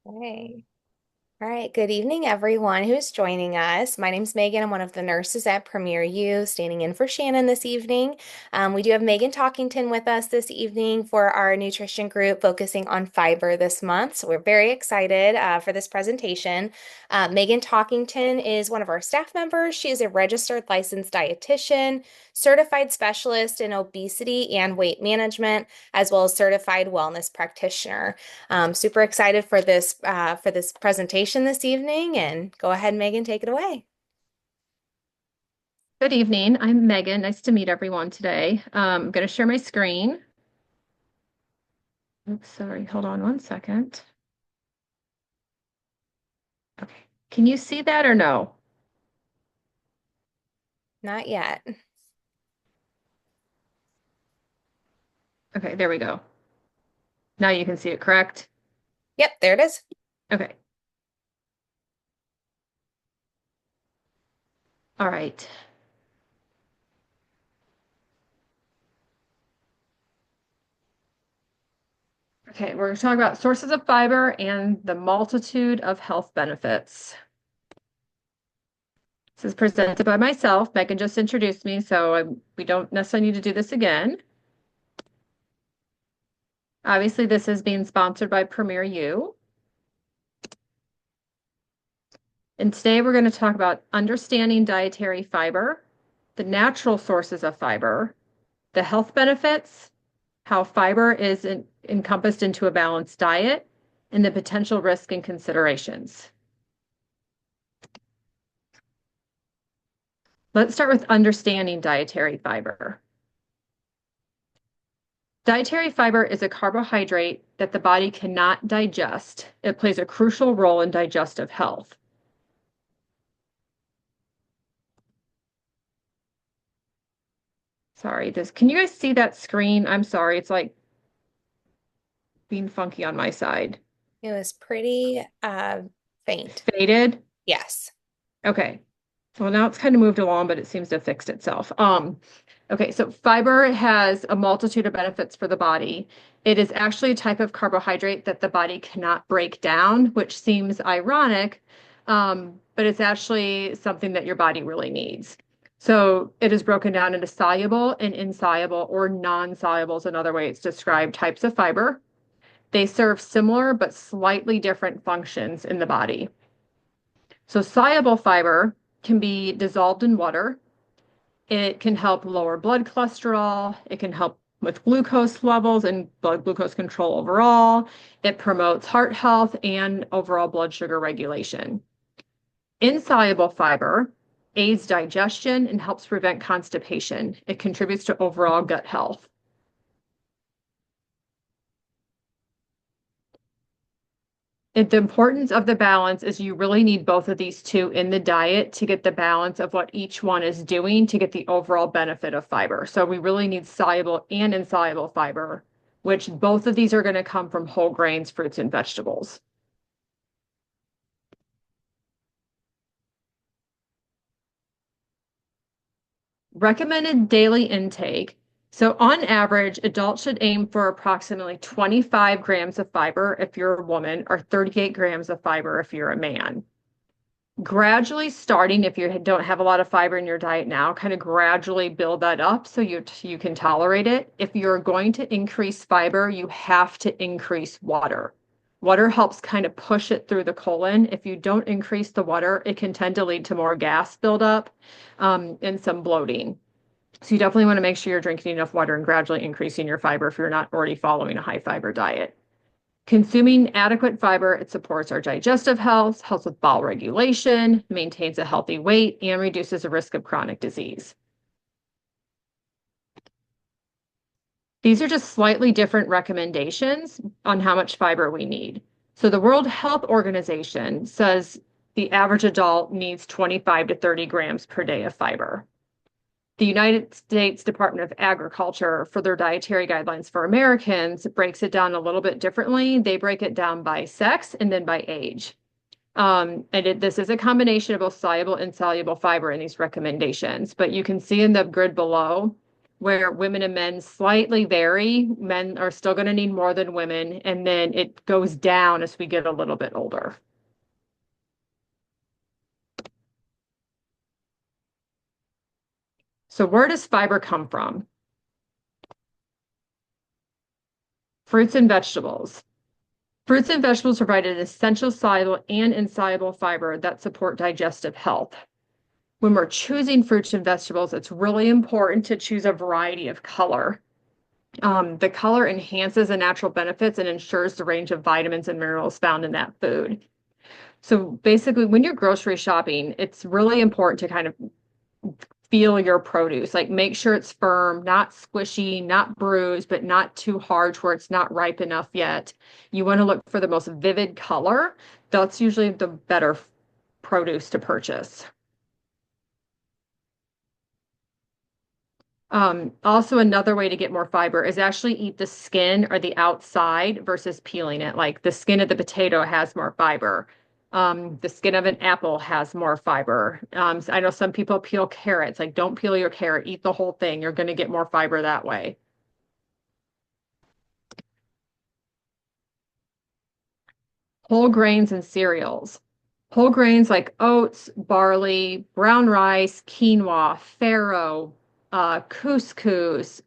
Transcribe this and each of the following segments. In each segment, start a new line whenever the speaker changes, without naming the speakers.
Hey. All right. Good evening, everyone who's joining us. My name's Megan. I'm one of the nurses at Premier U, standing in for Shannon this evening. We do have Megan Talkington with us this evening for our nutrition group focusing on fiber this month. So we're very excited for this presentation. Megan Talkington is one of our staff members. She is a registered licensed dietitian, certified specialist in obesity and weight management, as well as certified wellness practitioner. Super excited for this presentation this evening, and go ahead, Megan, take it away.
Good evening. I'm Megan. Nice to meet everyone today. I'm going to share my screen. Oops, sorry. Hold on one second. Okay. Can you see that or no?
Not yet.
Okay, there we go. Now you can see it, correct?
Yep, there it is.
Okay. All right. Okay, we're going to talk about sources of fiber and the multitude of health benefits. This is presented by myself. Megan just introduced me, so we don't necessarily need to do this again. Obviously, this is being sponsored by Premier U. And today we're going to talk about understanding dietary fiber, the natural sources of fiber, the health benefits, how fiber is encompassed into a balanced diet, and the potential risk and considerations. Let's start with understanding dietary fiber. Dietary fiber is a carbohydrate that the body cannot digest. It plays a crucial role in digestive health. Sorry, can you guys see that screen? I'm sorry, it's like being funky on my side.
It was pretty faint.
Faded?
Yes.
Okay. Well, now it's kind of moved along, but it seems to have fixed itself. Okay, so fiber has a multitude of benefits for the body. It is actually a type of carbohydrate that the body cannot break down, which seems ironic, but it's actually something that your body really needs. So it is broken down into soluble and insoluble or non-soluble is another way it's described types of fiber. They serve similar but slightly different functions in the body. So soluble fiber can be dissolved in water. It can help lower blood cholesterol. It can help with glucose levels and blood glucose control overall. It promotes heart health and overall blood sugar regulation. Insoluble fiber aids digestion and helps prevent constipation. It contributes to overall gut health. The importance of the balance is you really need both of these two in the diet to get the balance of what each one is doing to get the overall benefit of fiber. So we really need soluble and insoluble fiber, which both of these are going to come from whole grains, fruits, and vegetables. Recommended daily intake. So on average, adults should aim for approximately 25 grams of fiber if you're a woman or 38 grams of fiber if you're a man. Gradually starting, if you don't have a lot of fiber in your diet now, kind of gradually build that up so you can tolerate it. If you're going to increase fiber, you have to increase water. Water helps kind of push it through the colon. If you don't increase the water, it can tend to lead to more gas buildup and some bloating. So you definitely want to make sure you're drinking enough water and gradually increasing your fiber if you're not already following a high fiber diet. Consuming adequate fiber, it supports our digestive health, helps with bowel regulation, maintains a healthy weight, and reduces the risk of chronic disease. These are just slightly different recommendations on how much fiber we need. So the World Health Organization says the average adult needs 25 to 30 grams per day of fiber. The United States Department of Agriculture, for their dietary guidelines for Americans, breaks it down a little bit differently. They break it down by sex and then by age. This is a combination of both soluble and insoluble fiber in these recommendations, but you can see in the grid below where women and men slightly vary. Men are still going to need more than women, and then it goes down as we get a little bit older. So where does fiber come from? Fruits and vegetables. Fruits and vegetables provide an essential soluble and insoluble fiber that support digestive health. When we're choosing fruits and vegetables, it's really important to choose a variety of color. The color enhances the natural benefits and ensures the range of vitamins and minerals found in that food. So basically, when you're grocery shopping, it's really important to kind of feel your produce. Like make sure it's firm, not squishy, not bruised, but not too hard where it's not ripe enough yet. You want to look for the most vivid color. That's usually the better produce to purchase. Also, another way to get more fiber is actually eat the skin or the outside versus peeling it. Like the skin of the potato has more fiber. The skin of an apple has more fiber. So I know some people peel carrots. Like don't peel your carrot, eat the whole thing. You're going to get more fiber that way. Whole grains and cereals. Whole grains like oats, barley, brown rice, quinoa, farro, couscous,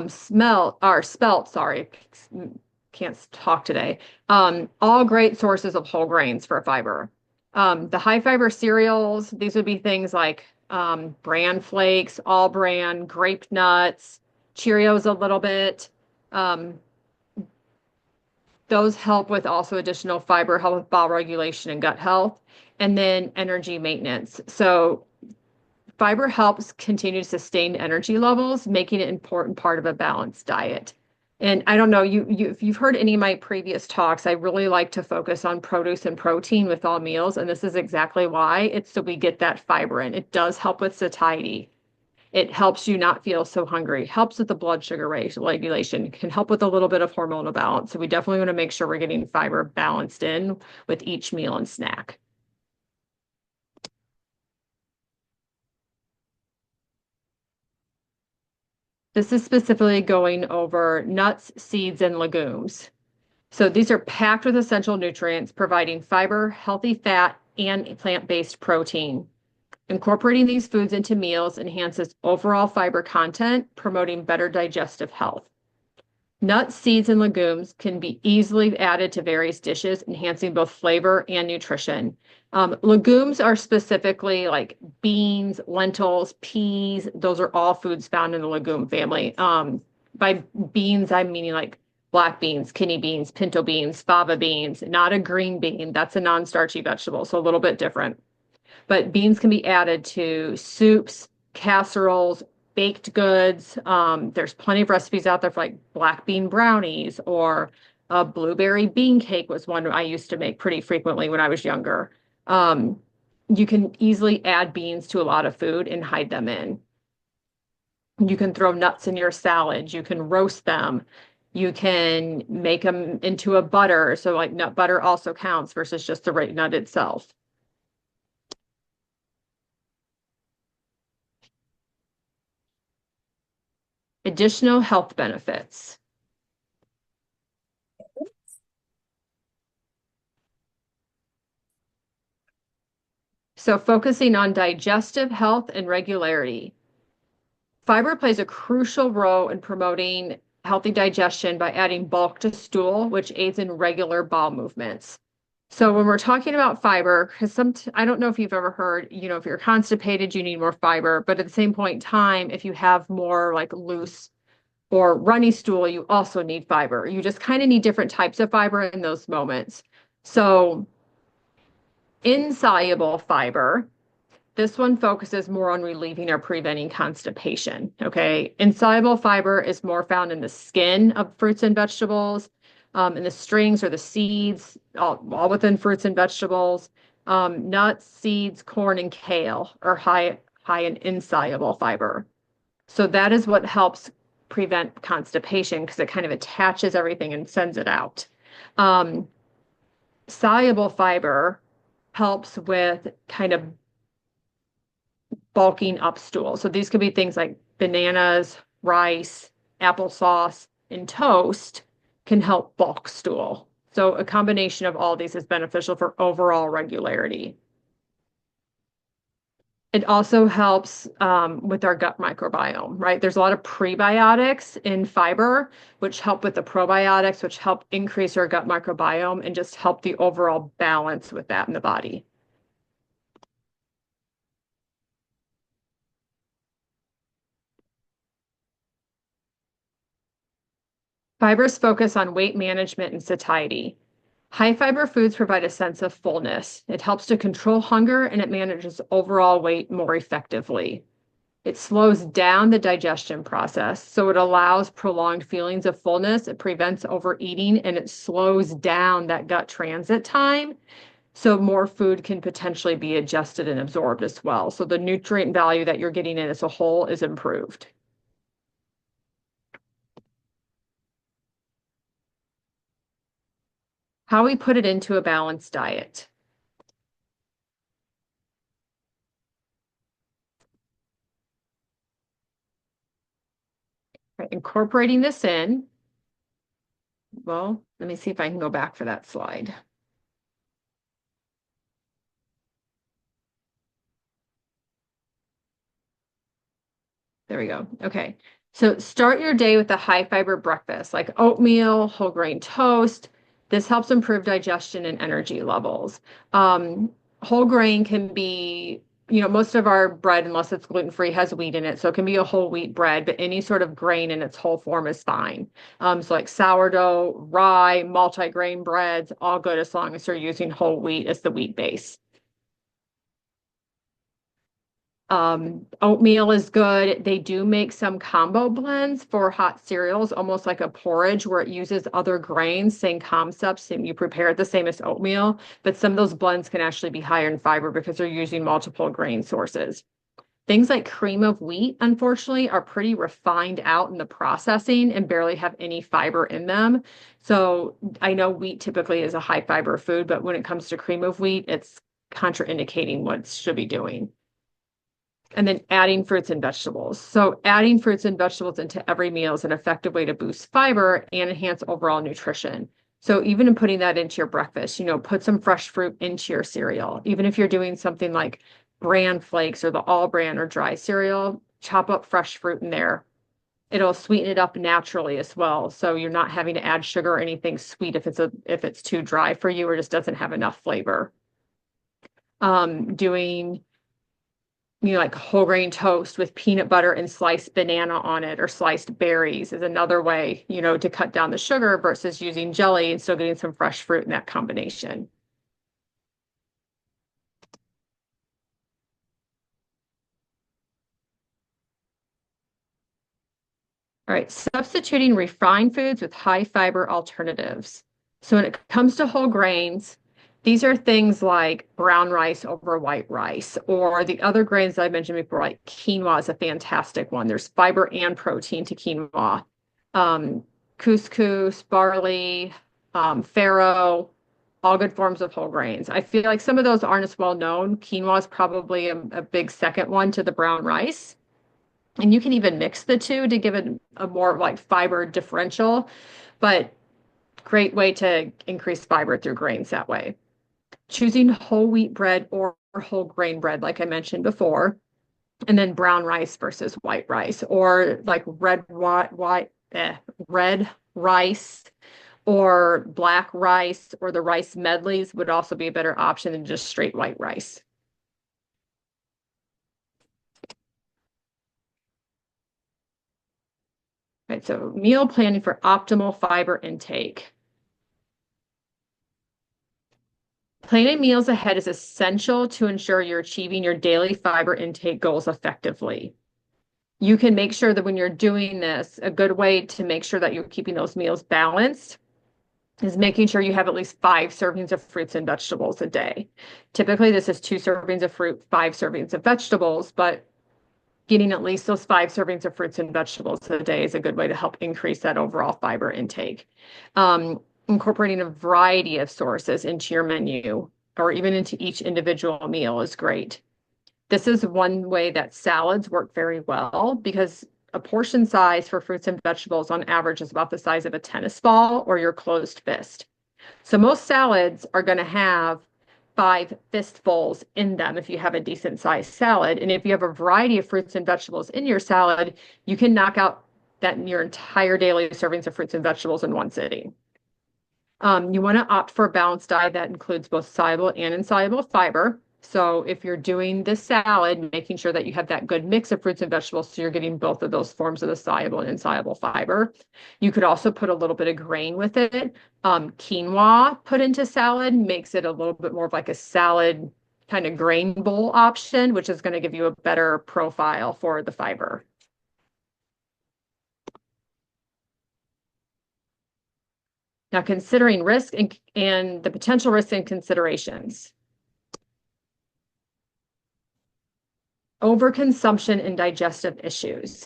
spelt, sorry, can't talk today. All great sources of whole grains for fiber. The high fiber cereals, these would be things like bran flakes, all bran, grape nuts, Cheerios a little bit. Um, those help with also additional fiber, help with bowel regulation and gut health, and then energy maintenance. So fiber helps continue to sustain energy levels, making it an important part of a balanced diet. And I don't know, if you've heard any of my previous talks, I really like to focus on produce and protein with all meals, and this is exactly why. It's so we get that fiber in. It does help with satiety. It helps you not feel so hungry, helps with the blood sugar regulation, can help with a little bit of hormonal balance. So we definitely want to make sure we're getting fiber balanced in with each meal and snack. This is specifically going over nuts, seeds, and legumes. So these are packed with essential nutrients, providing fiber, healthy fat, and plant-based protein. Incorporating these foods into meals enhances overall fiber content, promoting better digestive health. Nuts, seeds, and legumes can be easily added to various dishes, enhancing both flavor and nutrition. Legumes are specifically like beans, lentils, peas. Those are all foods found in the legume family. By beans, I'm meaning like black beans, kidney beans, pinto beans, fava beans, not a green bean. That's a non-starchy vegetable, so a little bit different. But beans can be added to soups, casseroles, baked goods. There's plenty of recipes out there for like black bean brownies or a blueberry bean cake was one I used to make pretty frequently when I was younger. Um, you can easily add beans to a lot of food and hide them in. You can throw nuts in your salad. You can roast them. You can make them into a butter. So like nut butter also counts versus just the right nut itself. Additional health benefits. So focusing on digestive health and regularity. Fiber plays a crucial role in promoting healthy digestion by adding bulk to stool, which aids in regular bowel movements. So when we're talking about fiber, because I don't know if you've ever heard, if you're constipated, you need more fiber, but at the same point in time, if you have more like loose or runny stool, you also need fiber. You just kind of need different types of fiber in those moments. So insoluble fiber. This one focuses more on relieving or preventing constipation. Okay. Insoluble fiber is more found in the skin of fruits and vegetables, in the strings or the seeds, all within fruits and vegetables. Nuts, seeds, corn, and kale are high in insoluble fiber. So that is what helps prevent constipation because it kind of attaches everything and sends it out. Um, Soluble fiber helps with kind of bulking up stool. So these could be things like bananas, rice, applesauce, and toast can help bulk stool. So a combination of all these is beneficial for overall regularity. It also helps with our gut microbiome, right? There's a lot of prebiotics in fiber, which help with the probiotics, which help increase our gut microbiome and just help the overall balance with that in the body. Fibers focus on weight management and satiety. High fiber foods provide a sense of fullness. It helps to control hunger and it manages overall weight more effectively. It slows down the digestion process, so it allows prolonged feelings of fullness. It prevents overeating and it slows down that gut transit time, so more food can potentially be adjusted and absorbed as well. So the nutrient value that you're getting in as a whole is improved. How we put it into a balanced diet. Right, incorporating this in, well, let me see if I can go back for that slide. There we go. Okay. So start your day with a high fiber breakfast like oatmeal, whole grain toast. This helps improve digestion and energy levels. Um, Whole grain can be, most of our bread, unless it's gluten-free, has wheat in it. So it can be a whole wheat bread, but any sort of grain in its whole form is fine. So like sourdough, rye, multi-grain breads, all good as long as you're using whole wheat as the wheat base. Oatmeal is good. They do make some combo blends for hot cereals, almost like a porridge where it uses other grains, same concepts, and you prepare it the same as oatmeal, but some of those blends can actually be higher in fiber because they're using multiple grain sources. Things like cream of wheat, unfortunately, are pretty refined out in the processing and barely have any fiber in them. So I know wheat typically is a high fiber food, but when it comes to cream of wheat, it's contraindicating what it should be doing. And then adding fruits and vegetables. So adding fruits and vegetables into every meal is an effective way to boost fiber and enhance overall nutrition. So even in putting that into your breakfast, put some fresh fruit into your cereal. Even if you're doing something like bran flakes or the all bran or dry cereal, chop up fresh fruit in there. It'll sweeten it up naturally as well. So you're not having to add sugar or anything sweet if it's too dry for you or just doesn't have enough flavor. Doing like whole grain toast with peanut butter and sliced banana on it or sliced berries is another way, to cut down the sugar versus using jelly and still getting some fresh fruit in that combination. All right, substituting refined foods with high fiber alternatives. So when it comes to whole grains, these are things like brown rice over white rice, or the other grains that I mentioned before, like quinoa is a fantastic one. There's fiber and protein to quinoa. Um, Couscous, barley, farro, all good forms of whole grains. I feel like some of those aren't as well known. Quinoa is probably a big second one to the brown rice. And you can even mix the two to give it a more like fiber differential, but great way to increase fiber through grains that way. Choosing whole wheat bread or whole grain bread, like I mentioned before, and then brown rice versus white rice, or like red rice or black rice, or the rice medleys would also be a better option than just straight white rice. Right, so meal planning for optimal fiber intake. Planning meals ahead is essential to ensure you're achieving your daily fiber intake goals effectively. You can make sure that when you're doing this, a good way to make sure that you're keeping those meals balanced is making sure you have at least 5 servings of fruits and vegetables a day. Typically, this is 2 servings of fruit, 5 servings of vegetables, but getting at least those 5 servings of fruits and vegetables a day is a good way to help increase that overall fiber intake. Incorporating a variety of sources into your menu or even into each individual meal is great. This is one way that salads work very well because a portion size for fruits and vegetables on average is about the size of a tennis ball or your closed fist. So most salads are going to have 5 fistfuls in them if you have a decent sized salad. And if you have a variety of fruits and vegetables in your salad, you can knock out that your entire daily servings of fruits and vegetables in one sitting. You want to opt for a balanced diet that includes both soluble and insoluble fiber. So if you're doing this salad, making sure that you have that good mix of fruits and vegetables, so you're getting both of those forms of the soluble and insoluble fiber. You could also put a little bit of grain with it. Quinoa put into salad makes it a little bit more of like a salad kind of grain bowl option, which is going to give you a better profile for the fiber. Now, considering risk and the potential risks and considerations. Overconsumption and digestive issues.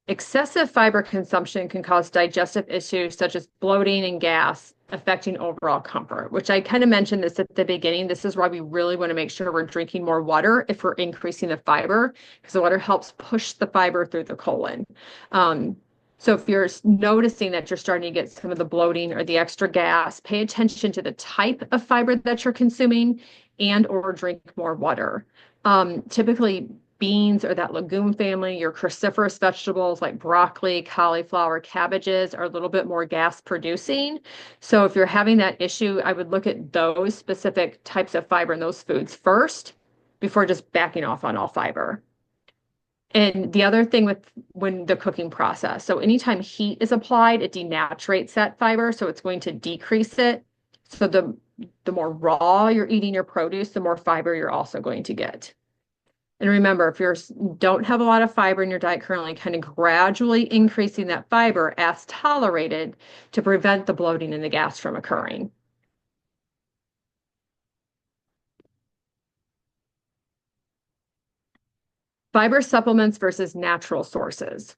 Excessive fiber consumption can cause digestive issues such as bloating and gas, affecting overall comfort, which I kind of mentioned this at the beginning. This is why we really want to make sure we're drinking more water if we're increasing the fiber, because the water helps push the fiber through the colon. So if you're noticing that you're starting to get some of the bloating or the extra gas, pay attention to the type of fiber that you're consuming and or drink more water. Typically, beans or that legume family, your cruciferous vegetables like broccoli, cauliflower, cabbages are a little bit more gas producing. So if you're having that issue, I would look at those specific types of fiber in those foods first before just backing off on all fiber. And the other thing with when the cooking process, so anytime heat is applied, it denaturates that fiber, so it's going to decrease it. So the more raw you're eating your produce, the more fiber you're also going to get. And remember, if you don't have a lot of fiber in your diet currently, kind of gradually increasing that fiber as tolerated to prevent the bloating and the gas from occurring. Fiber supplements versus natural sources.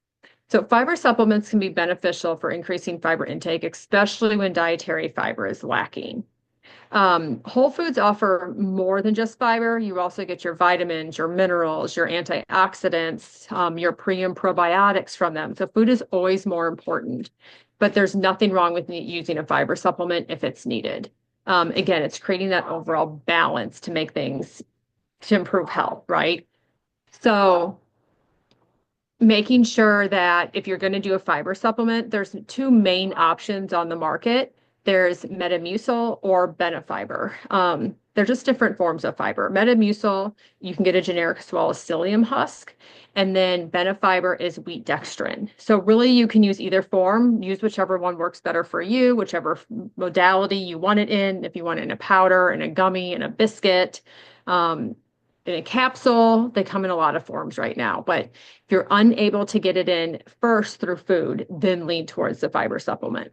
So fiber supplements can be beneficial for increasing fiber intake, especially when dietary fiber is lacking. Whole foods offer more than just fiber. You also get your vitamins, your minerals, your antioxidants, your pre and probiotics from them. So food is always more important, but there's nothing wrong with using a fiber supplement if it's needed. Again, it's creating that overall balance to make things to improve health, right? So making sure that if you're going to do a fiber supplement, there's two main options on the market. There's Metamucil or Benefiber. They're just different forms of fiber. Metamucil, you can get a generic as well as psyllium husk. And then Benefiber is wheat dextrin. So really you can use either form, use whichever one works better for you, whichever modality you want it in. If you want it in a powder, in a gummy, in a biscuit, in a capsule, they come in a lot of forms right now. But if you're unable to get it in first through food, then lean towards the fiber supplement.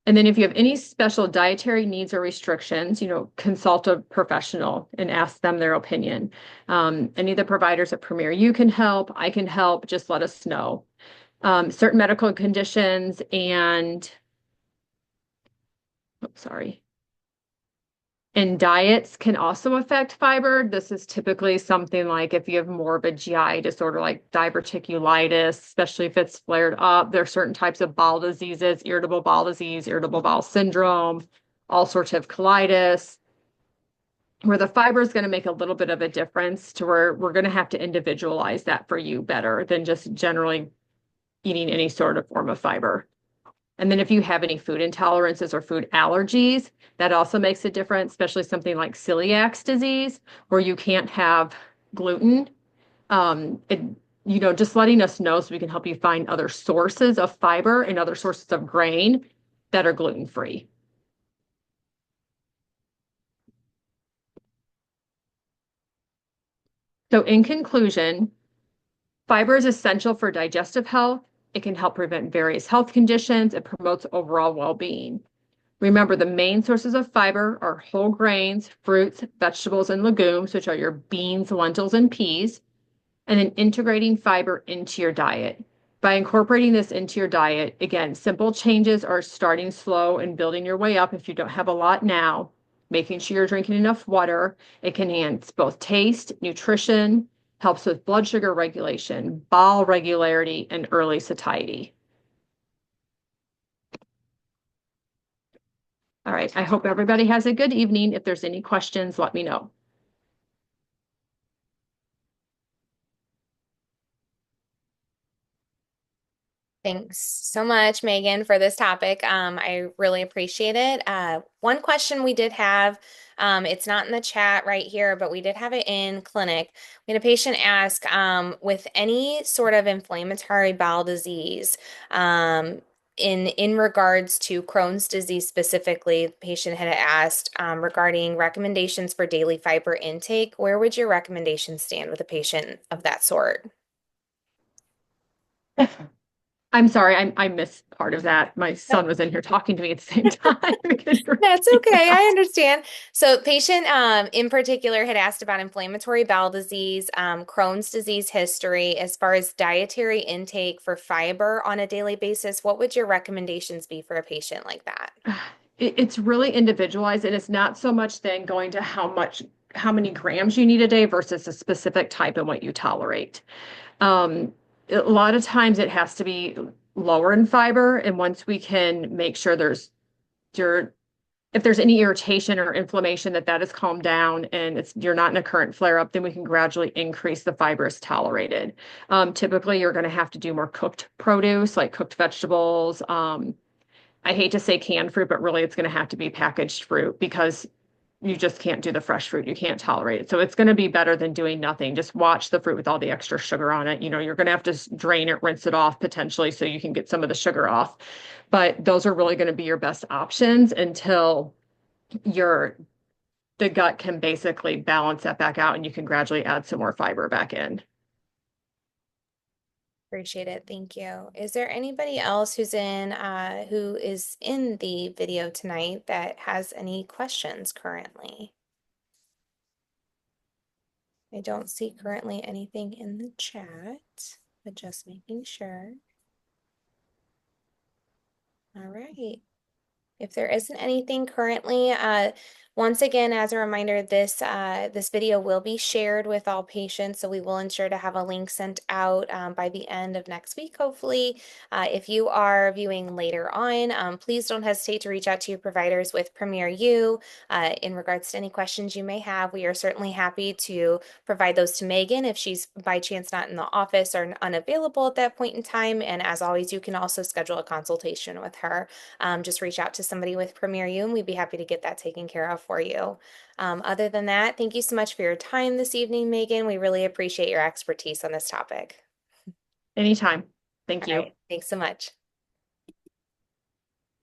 And then if you have any special dietary needs or restrictions, consult a professional and ask them their opinion. Any of the providers at Premier U can help. I can help. Just let us know. Certain medical conditions and, and diets can also affect fiber. This is typically something like if you have more of a GI disorder like diverticulitis, especially if it's flared up. There are certain types of bowel diseases, irritable bowel disease, irritable bowel syndrome, ulcerative colitis, where the fiber is going to make a little bit of a difference to where we're going to have to individualize that for you better than just generally eating any sort of form of fiber. And then if you have any food intolerances or food allergies, that also makes a difference, especially something like celiac disease, where you can't have gluten. Just letting us know so we can help you find other sources of fiber and other sources of grain that are gluten-free. So in conclusion, fiber is essential for digestive health. It can help prevent various health conditions. It promotes overall well-being. Remember, the main sources of fiber are whole grains, fruits, vegetables, and legumes, which are your beans, lentils, and peas, and then integrating fiber into your diet. By incorporating this into your diet, again, simple changes are starting slow and building your way up if you don't have a lot now, making sure you're drinking enough water. It can enhance both taste, nutrition, helps with blood sugar regulation, bowel regularity, and early satiety. All right. I hope everybody has a good evening. If there's any questions, let me know.
Thanks so much, Megan, for this topic. I really appreciate it. One question we did have, it's not in the chat right here, but we did have it in clinic. We had a patient ask, with any sort of inflammatory bowel disease, in regards to Crohn's disease specifically, the patient had asked, regarding recommendations for daily fiber intake. Where would your recommendations stand with a patient of that sort?
I'm sorry, I missed part of that. My son was in here talking to me at the same time. Can you
That's
repeat
okay. I
that?
understand. So, patient in particular had asked about inflammatory bowel disease, Crohn's disease history, as far as dietary intake for fiber on a daily basis. What would your recommendations be for a patient like that?
It's really individualized, and it's not so much then going to how many grams you need a day versus a specific type and what you tolerate. Um, a lot of times it has to be lower in fiber, and once we can make sure your if there's any irritation or inflammation that is calmed down and you're not in a current flare up, then we can gradually increase the fibers tolerated. Typically, you're going to have to do more cooked produce, like cooked vegetables. I hate to say canned fruit, but really it's going to have to be packaged fruit because you just can't do the fresh fruit. You can't tolerate it. So it's going to be better than doing nothing. Just watch the fruit with all the extra sugar on it. You're going to have to drain it, rinse it off potentially so you can get some of the sugar off. But those are really going to be your best options until your the gut can basically balance that back out and you can gradually add some more fiber back in.
Appreciate it. Thank you. Is there anybody else who is in the video tonight that has any questions currently? I don't see currently anything in the chat, but just making sure. All right. If there isn't anything currently, once again, as a reminder, this video will be shared with all patients, so we will ensure to have a link sent out by the end of next week, hopefully. If you are viewing later on, please don't hesitate to reach out to your providers with Premier U in regards to any questions you may have. We are certainly happy to provide those to Megan if she's by chance not in the office or unavailable at that point in time. And as always, you can also schedule a consultation with her. Just reach out to somebody with Premier U and we'd be happy to get that taken care of for you. Other than that, thank you so much for your time this evening, Megan. We really appreciate your expertise on this topic.
Anytime. Thank
All
you.
right, thanks so much.